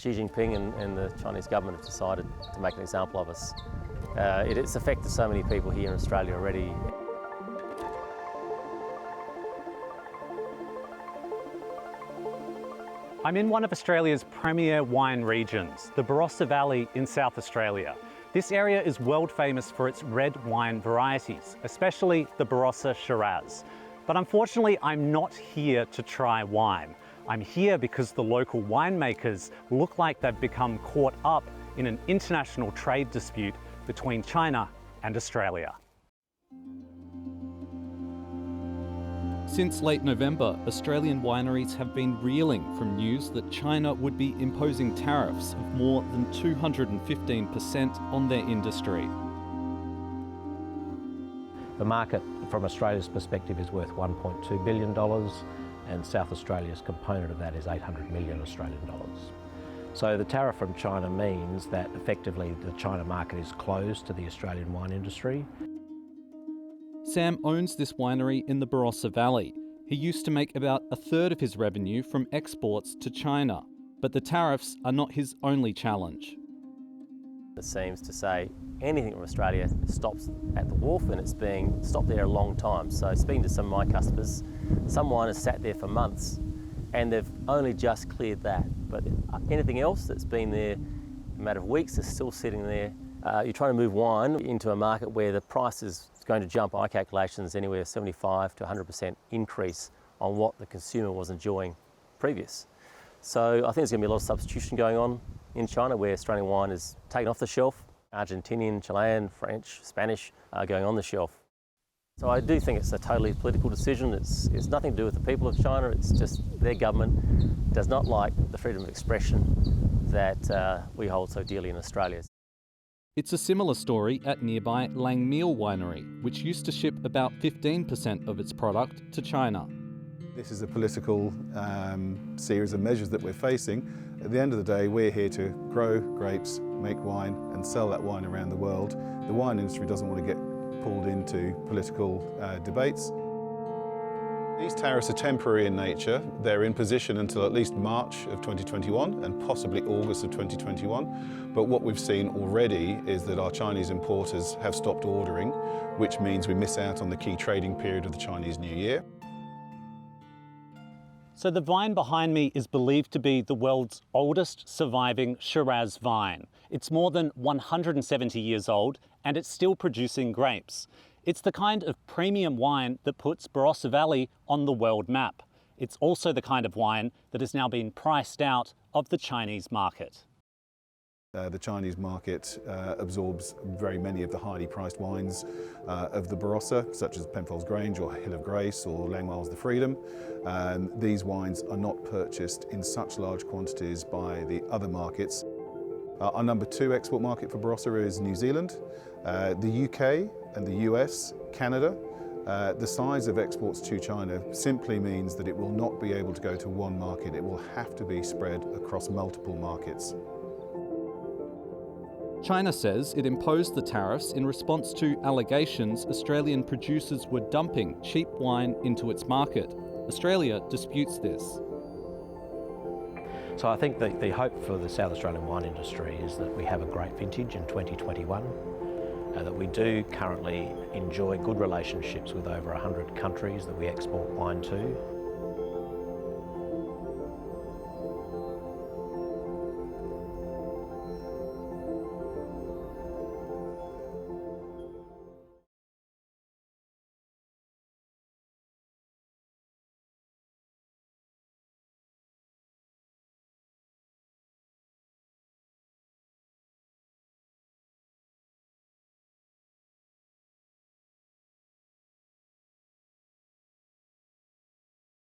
Xi Jinping and the Chinese government have decided to make an example of us. It's affected so many people here in Australia already. I'm in one of Australia's premier wine regions, the Barossa Valley in South Australia. This area is world famous for its red wine varieties, especially the Barossa Shiraz. But unfortunately, I'm not here to try wine. I'm here because the local winemakers look like they've become caught up in an international trade dispute between China and Australia. Since late November, Australian wineries have been reeling from news that China would be imposing tariffs of more than 215% on their industry. The market from Australia's perspective is worth $1.2 billion, and South Australia's component of that is 800 million Australian dollars. So the tariff from China means that effectively the China market is closed to the Australian wine industry. Sam owns this winery in the Barossa Valley. He used to make about a third of his revenue from exports to China, but the tariffs are not his only challenge. It seems to say anything from Australia stops at the wharf, and it's being stopped there a long time. So speaking to some of my customers, some wine has sat there for months and they've only just cleared that. But anything else that's been there a matter of weeks is still sitting there. You're trying to move wine into a market where the price is going to jump, by calculations, anywhere 75 to 100% increase on what the consumer was enjoying previous. So I think there's going to be a lot of substitution going on in China, where Australian wine is taken off the shelf. Argentinian, Chilean, French, Spanish are going on the shelf. So I do think it's a totally political decision. It's nothing to do with the people of China. It's just their government does not like the freedom of expression that we hold so dearly in Australia. It's a similar story at nearby Langmeal Winery, which used to ship about 15% of its product to China. This is a political series of measures that we're facing. At the end of the day, we're here to grow grapes, make wine and sell that wine around the world. The wine industry doesn't want to get pulled into political debates. These tariffs are temporary in nature. They're in position until at least March of 2021 and possibly August of 2021. But what we've seen already is that our Chinese importers have stopped ordering, which means we miss out on the key trading period of the Chinese New Year. So the vine behind me is believed to be the world's oldest surviving Shiraz vine. It's more than 170 years old and it's still producing grapes. It's the kind of premium wine that puts Barossa Valley on the world map. It's also the kind of wine that has now been priced out of the Chinese market. The Chinese market absorbs very many of the highly priced wines of the Barossa, such as Penfolds Grange or Hill of Grace or Langmeal's The Freedom. These wines are not purchased in such large quantities by the other markets. Our number 2 export market for Barossa is New Zealand, the UK and the US, Canada. The size of exports to China simply means that it will not be able to go to one market. It will have to be spread across multiple markets. China says it imposed the tariffs in response to allegations Australian producers were dumping cheap wine into its market. Australia disputes this. So I think the hope for the South Australian wine industry is that we have a great vintage in 2021, that we do currently enjoy good relationships with over 100 countries that we export wine to.